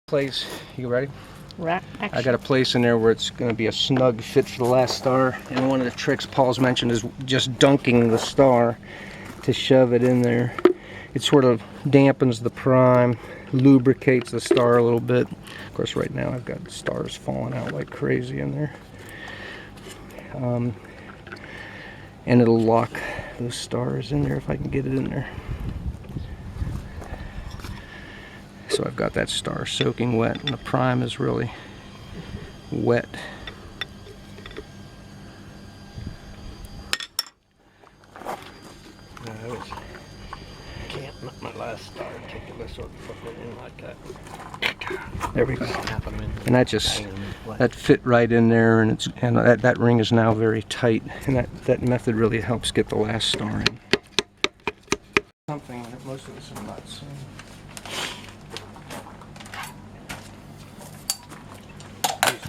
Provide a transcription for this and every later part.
Place, you ready? Action. I got a place in there where it's going to be a snug fit for the last star, and one of the tricks Paul's mentioned is just dunking the star to shove it in there. It sort of dampens the prime, lubricates the star a little bit. Of course, right now I've got stars falling out like crazy in there. And it'll lock those stars in there if I can get it in there. So I've got that star soaking wet, and the prime is really wet. Can't let my last star particular sort of put it in like that. There we go. And that just fit right in there, and that ring is now very tight, and that method really helps get the last star in. Something that most of us have not seen.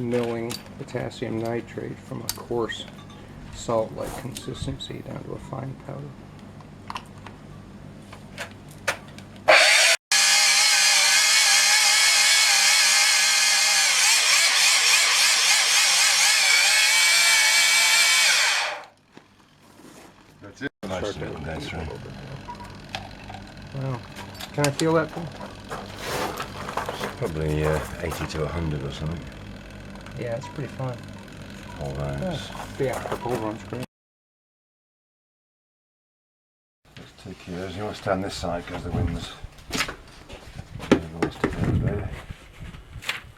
Milling potassium nitrate from a coarse salt-like consistency down to a fine powder. That's it. Nice little go through. Wow. Can I feel that thing? Probably 80 to 100 or something. Yeah, it's pretty fun. All those. Yeah, the pole run's great. Let's take yours. You want to stand this side because the wind's. You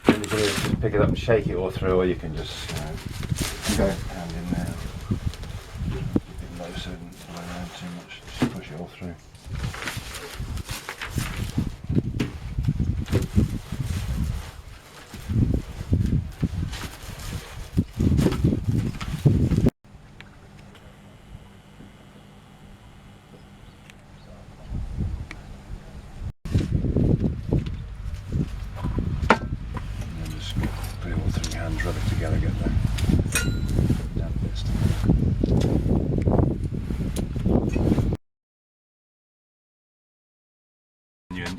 can either just pick it up and shake it all through, or you can just go hand in there. Keep it low so it doesn't fly around too much. Just push it all through. Rub it together, get the damp bits together.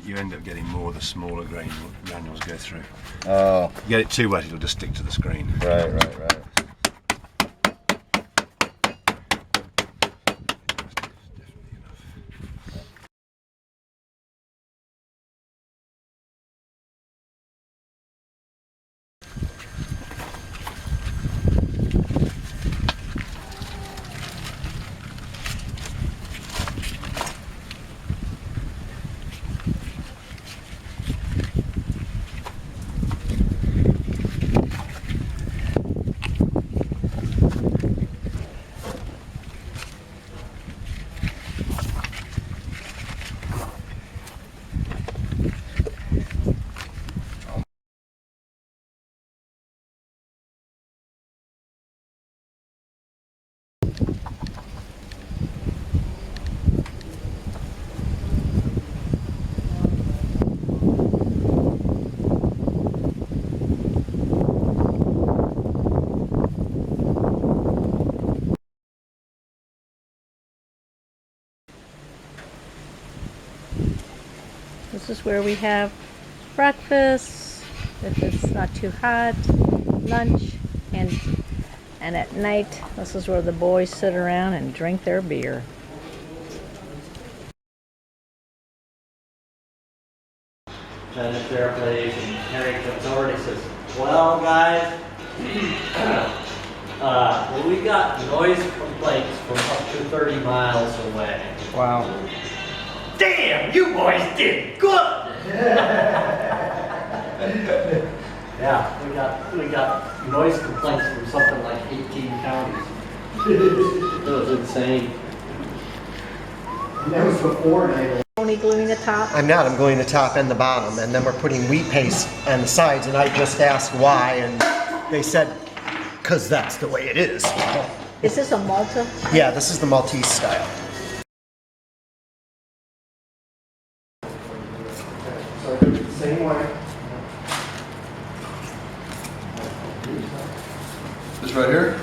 You end up getting more the smaller granules go through. Oh. You get it too wet, it'll just stick to the screen. Right. This is where we have breakfast, if it's not too hot, lunch, and at night, this is where the boys sit around and drink their beer. Then the chair plays and Harry comes over and he says, well guys, we got noise complaints from up to 30 miles away. Wow. Damn, you boys did good! Yeah, we got noise complaints from something like 18 counties. It was insane. And that was before 9/11. Only gluing the top. I'm not. I'm going the top and the bottom, and then we're putting wheat paste on the sides. And I just asked why, and they said, "Cause that's the way it is." Is this a Malta? Yeah, this is the Maltese style. So I do it the same way. This right here?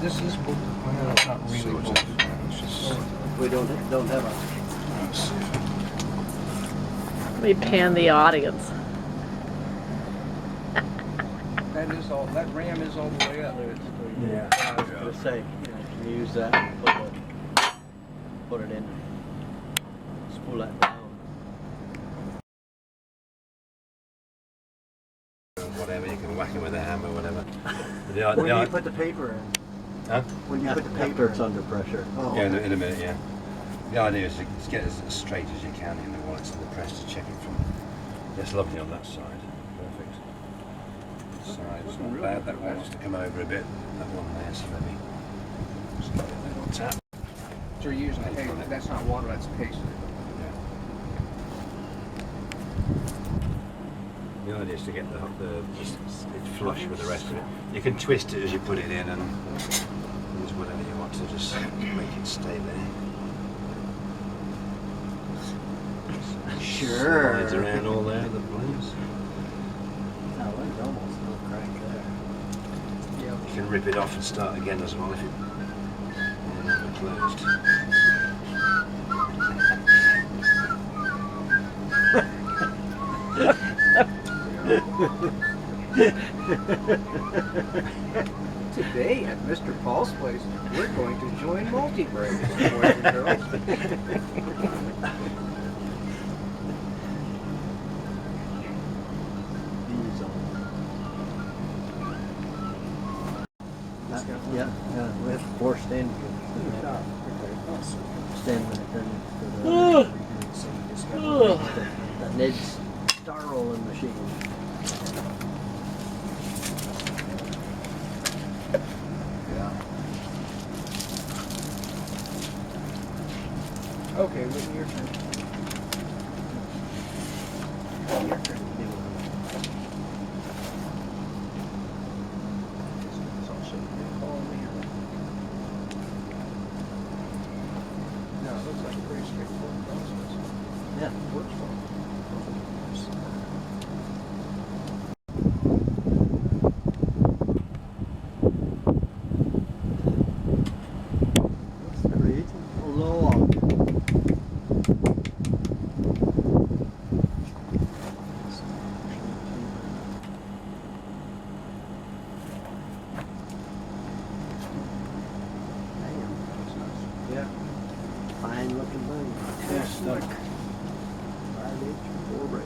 This is well, it's not really Sort bolted. of. It's just. We don't have a. Let's see. Let me pan the audience. That is all. That ram is all the way up. Yeah. I was gonna say, can you use that and put it in, spool that down. Whatever, you can whack it with a hammer, whatever. When do you put the paper in? Huh? When do you put the After paper it's in? under pressure. Oh, Yeah, in a minute, yeah. The idea is to get it as straight as you can in the wallets and the press to check it from. That's lovely on that side. Perfect. Side's not bad. That one wants to come over a bit. That one there's maybe. Just give it a little tap. So you're using a paste. That's not water. That's paste. Yeah. The idea is to get it's flush with the rest of it. You can twist it as you put it in and use whatever you want to just make it stay there. sure. Slides around all there, the blades. Now, there's almost no crack there. Yeah. You can rip it off and start again as well if it closed. Today at Mr. Paul's place, we're going to join multi-breaks, boys and girls. These on. Yeah, we have 4 stand views. Stand right there next to the Ned's star rolling machine. Okay, Whitney, your turn. Your turn. It's also follow me. No, it looks like a pretty straightforward process. Yeah. Works well. That's great. Log. Yeah. Fine looking thing. Yeah, stuck. 5/8 4 brake.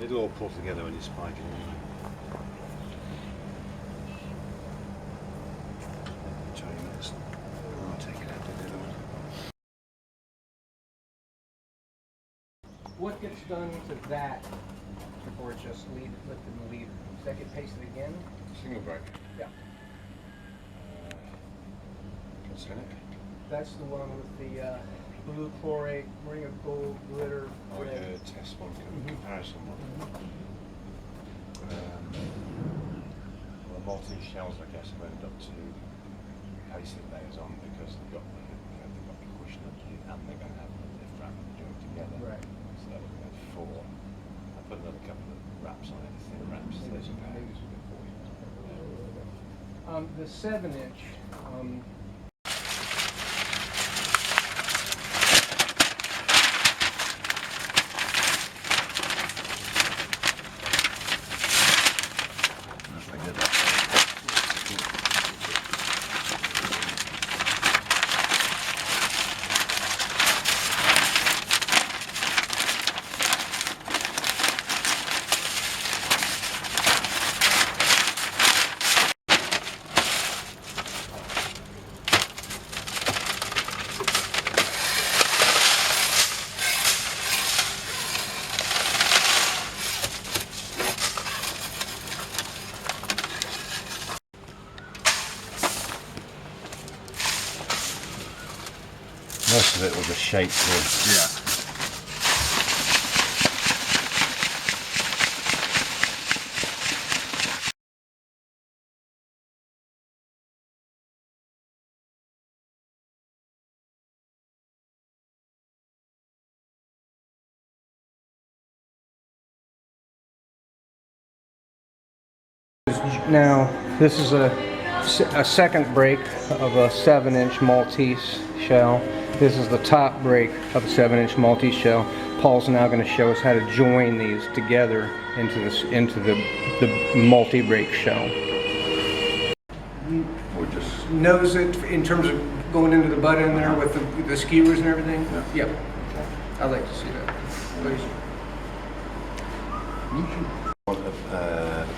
It'll all pull together when you spike it anyway. I'll take it out to the other one. What gets done to that before it's just lifting the leader? Does that get pasted again? Single brake. Yeah. What's in it? That's the one with the blue chlorate, ring of gold, glitter, Oh, red. yeah, test one, comparison one. Well, the multi shells, I guess, have ended up to pasted layers on because they've got the cushion underneath and they're going to have a lift wrap and do it together. Right. So they're looking at 4. I put another couple of wraps on it, thin wraps, Maybe £30 some- for you. The 7-inch, That's very good. Most of it will just shape through. Yeah. now This is a second break of a 7-inch Maltese shell. This is the top break of a 7-inch Maltese shell. Paul's now going to show us how to join these together into the multi-break shell. Or just Knows it in terms of going into the butt in there with the skewers and everything? Yeah. Yep. I'd like to see that, please. want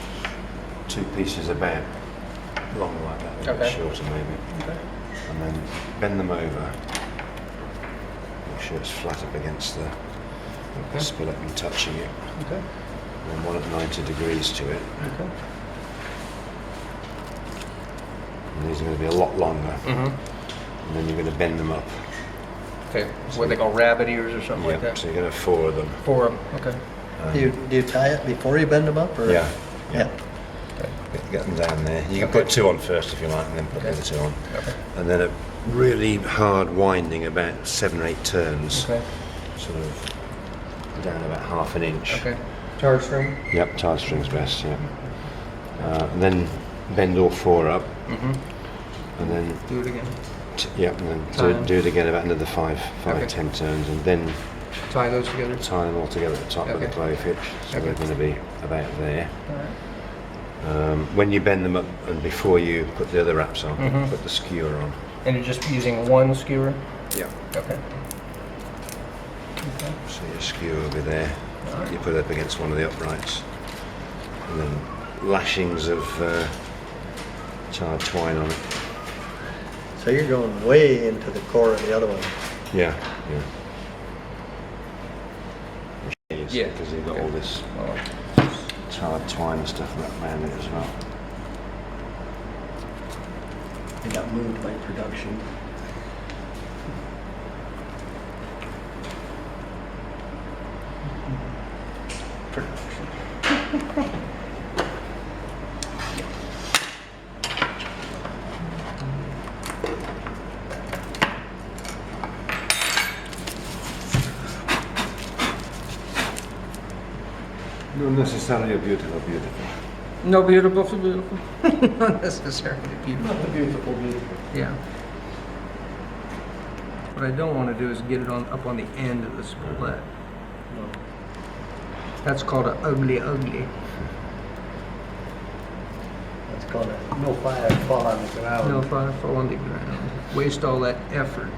2 pieces about long like that, a bit Okay. shorter maybe. Okay. And then bend them over. Make sure it's flat up against the spillet and touching it. Okay. And then one at 90 degrees to it. Okay. And these are going to be a lot longer. Mm-hmm. And then you're going to bend them up. Okay. What they call rabbit ears or something like Yeah, that? so you're going to have 4 of them. 4 of them. Okay. Do you tie it before you bend them up? Or? Yeah. Yeah. Get them down there. You can put 2 on first if you like, and then put the other 2 on. Okay. And then a really hard winding, about 7 or 8 turns, Okay. sort of down about half an inch. Okay. Tar string. Yep, tie string's best. Yeah. And then bend all 4 up, Mm-hmm. and then Do it again. yep, and then Tie. do it again about another 5, Okay. 10 turns, and then Tie those together. tie them all together at the top with Okay. the clove hitch. So Okay. they're going to be about there. All right. When you bend them up and before you put the other wraps on, Mhm. put the skewer on. And you're just using one skewer? Yeah. Okay. So your skewer will be there. Alright. You put it up against one of the uprights. And then lashings of charred twine on it. So you're going way into the core of the other one. Yeah, yeah. Yeah. Because you've got all this Oh. charred twine and stuff around it as well. It got moved by production. Not necessarily a beautiful. No beautiful, beautiful. Not necessarily beautiful. Not the beautiful. Yeah. What I don't want to do is get it up on the end of the split. That's called an ugly. That's called a no fire fall on the ground. No fire fall on the ground. Waste all that effort.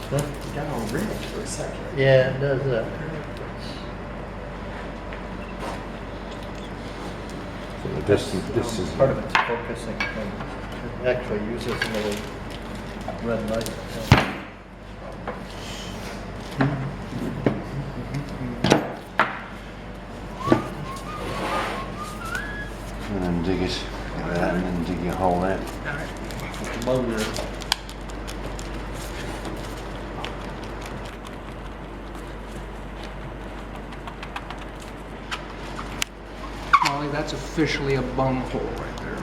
Huh? It got all red for a second. Yeah, it does that. This is Part of it's focusing. And it actually uses a little red light. and then dig it, get that, and then dig your hole out. Motor. Molly, that's officially a bunghole right there.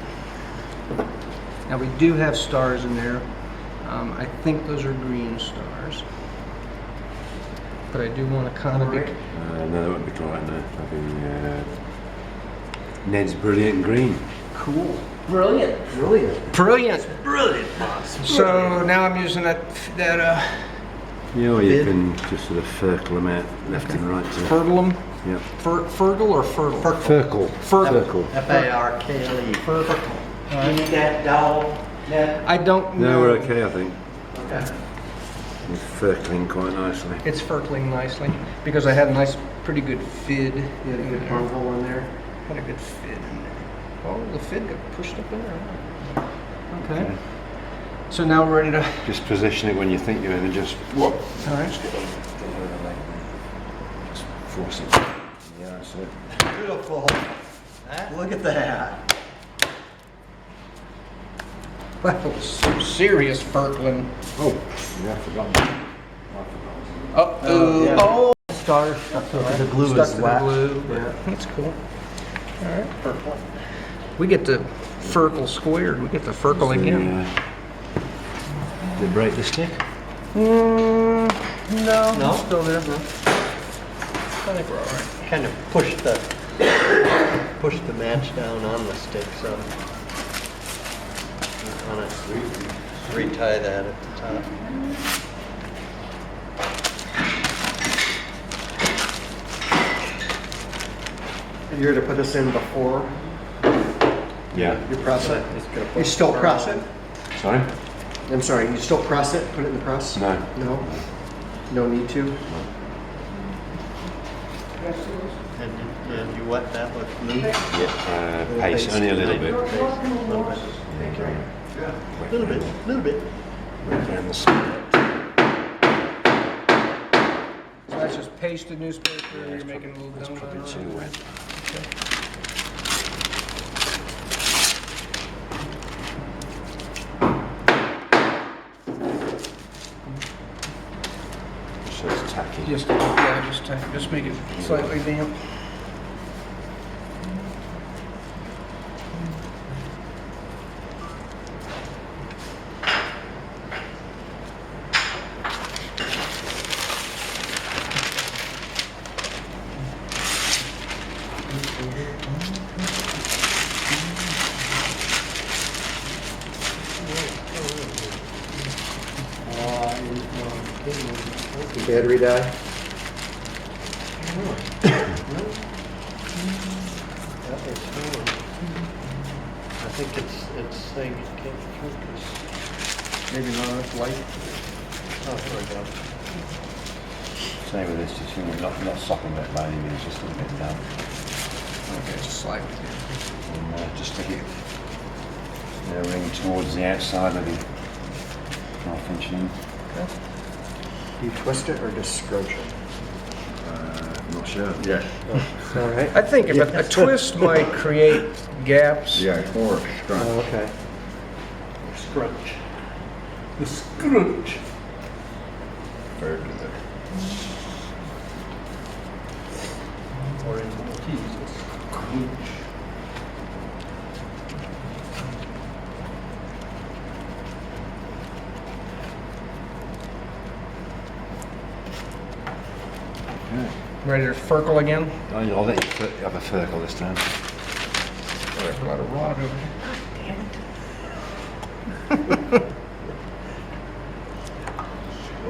Now we do have stars in there. I think those are green stars. But I do want to kind of get... No, that won't be right now. That'll be Ned's Brilliant Green. Cool. Brilliant. So now I'm using that Yeah, or you Bid. can just sort of fercle them out left and right. fertile them. Yep. Fertile or fertile? Ferkle. Ferkle. F-A-R-K-L-E. Fertile. You need that dowel, Ned? I don't know. No, we're okay, I think. Okay. It's ferkling quite nicely. It's fertling nicely because I had a nice, pretty good fid. You had a good bunghole in there. Had a good fid in there. Oh, the fid got pushed up in there. Okay. So now we're ready to. Just position it when you think you're in and just whoop. All right. Just force it. Yeah, that's it. Beautiful. Look at that. That was some serious fertling. Oh, yeah, I forgot. Oh, yeah. oh. Stars stuck to the glue Stuck is to the wet. glue. Yeah, that's cool. All right. We get to ferkle squared. We get to ferkle again. Did it break the stick? No, No? still there. No. I think we're all right. Kind of push the match down on the stick, so. You want to retie that at the top. You're to put this in before Yeah. you press it? You still press it? Sorry? I'm sorry, you still press it, put it in the press? No. No? No need to? And you wet that with glue? Yeah. Paste, only a little bit. Little bit. Around the side. So that's just pasted newspaper, you're making a little That's donut. probably too wet. So it's tacky. Just make it slightly damp. Battery die? I think it's saying it can't focus. Maybe not enough light. Oh, there we go. Same with this, just not sopping wet by any means, just a little bit down. Okay, just slide it And just stick it ring towards the outside, maybe half-inch in. Do you twist it or just scrunch it? I'm not sure. Yeah. All right. I think if a twist might create gaps. Yeah, or scrunch. Oh, okay. Scrunch. The scrunch. Very good. Or in Maltese, it's scrunch. Ready to furkle again? I'll let you have a circle this time. There's a lot of rod over here.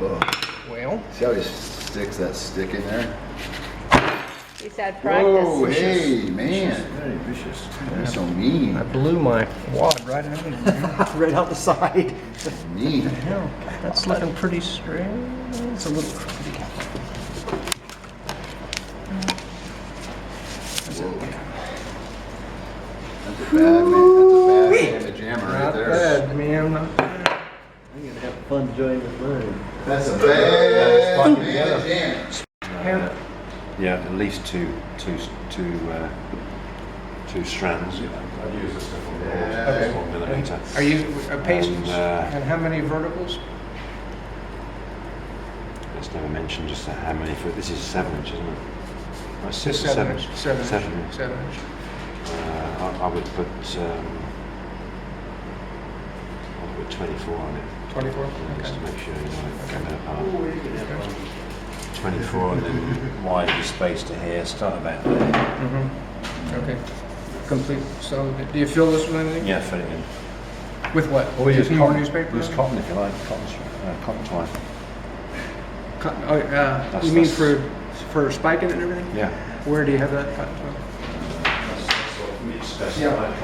Well, See how he sticks that stick in there? He's had Whoa, practice. hey, man. Very vicious. You're so mean. I blew my wad right out of there. Right out the side. Mean. Hell, that's looking pretty straight. It's a little pretty. That's a bad man. That's a bad man jammer right Not there. bad, man. Not bad. I'm gonna have fun joining mine. That's a bad man jam. Yeah, at least two strands. I'd use this stuff on Yeah. 1 millimeter. Are you paste And, and how many verticals? Let's never mention just how many foot. This is 7 inches, isn't it? Oh, Just 6 or 7 7. inch. 7 inch. 7. 7 inch. I would put 24 on it. 24? Just to Okay. make sure you know it's coming apart. 24 and then widen the space to here, start about there. Mm-hmm. Okay. Complete. So, do you fill this with anything? Yeah, fill it in. With what? Or Just more newspaper? Use cotton if you like, cotton twine. Cotton, That's- you mean that's- for spiking it and everything? Yeah. Where do you have that cotton? Yeah.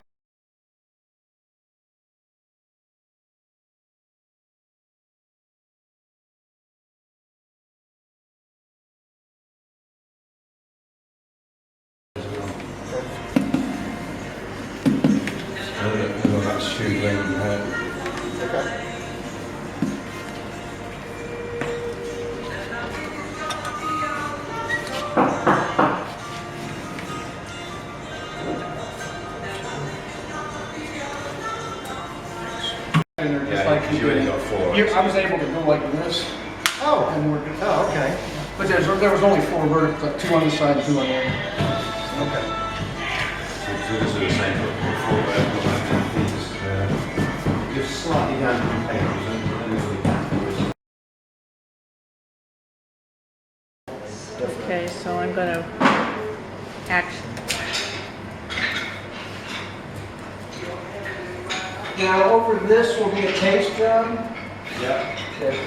Just like you only did. got 4. I was able to go like this Oh, and work it. oh, okay. But there was only 4 verticals, like 2 on the side and 2 on the end. Okay. So this is the same for just slightly down from the paper. So I'm going to action. Now over this will be a taste job. Yeah. Okay.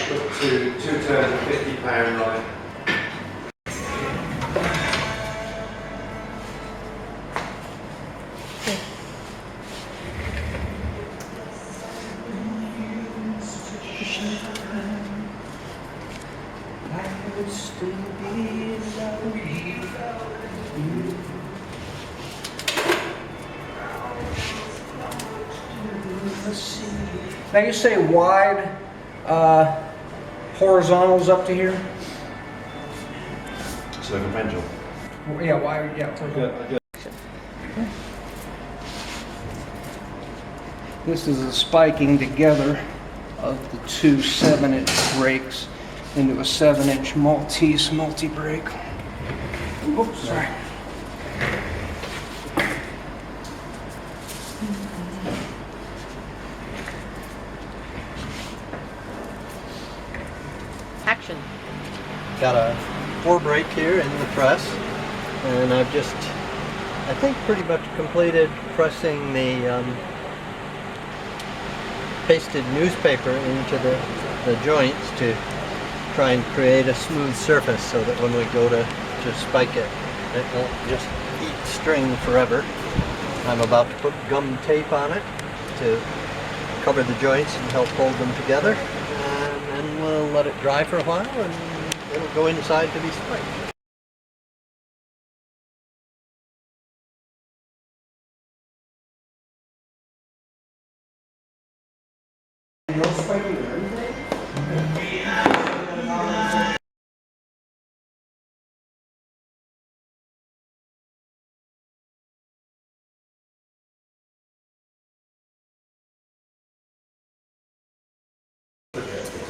Put two turns of £50 on it. Now you say wide horizontals up to here? So like a pendulum. Yeah, wide, yeah. Good. This is the spiking together of the two 7-inch brakes into a 7-inch Maltese multi-brake. Oops, sorry. Action. Got a 4 brake here in the press, and I've just, I think, pretty much completed pressing the pasted newspaper into the joints to try and create a smooth surface so that when we go to spike it, it won't just eat string forever. I'm about to put gum tape on it to cover the joints and help hold them together, and then we'll let it dry for a while and it'll go inside to be spiked.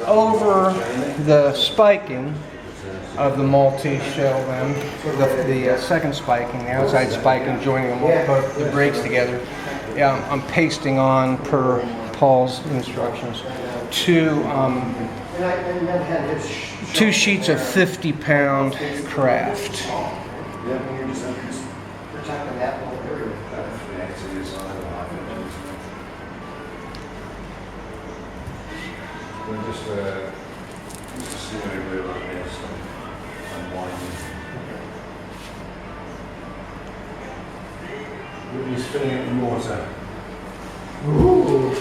Over the spiking of the Maltese shell, then the second spiking, the outside spiking, joining them both the brakes together. Yeah, I'm pasting on per Paul's instructions two sheets of 50-pound craft. We're just see what it really like this and winding. Whitney's filling it with water. Ooh.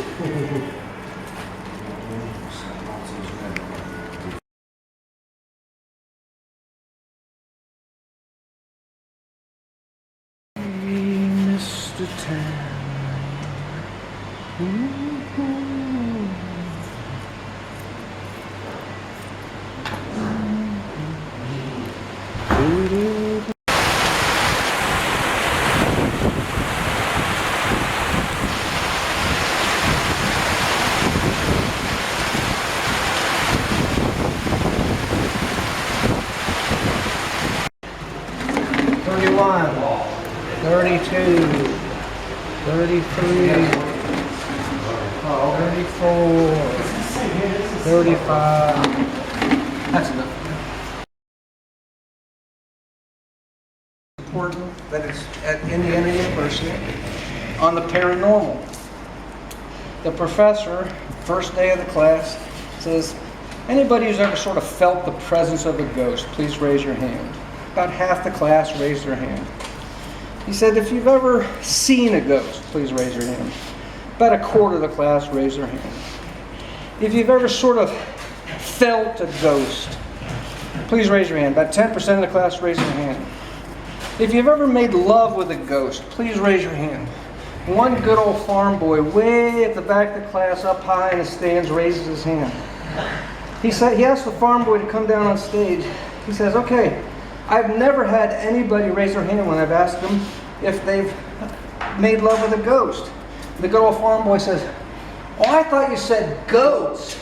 Mr. Town. $31, $32, $33, $34, $35. That's enough. Important that it's at Indiana University on the paranormal. The professor, first day of the class, says, anybody who's ever sort of felt the presence of a ghost, please raise your hand. About half the class raised their hand. He said, if you've ever seen a ghost, please raise your hand. About a quarter of the class raised their hand. If you've ever sort of felt a ghost, please raise your hand. About 10% of the class raised their hand. If you've ever made love with a ghost, please raise your hand. One good old farm boy way at the back of the class, up high in the stands, raises his hand. He asked the farm boy to come down on stage. He says, okay, I've never had anybody raise their hand when I've asked them if they've made love with a ghost. The good old farm boy says, oh, I thought you said goats.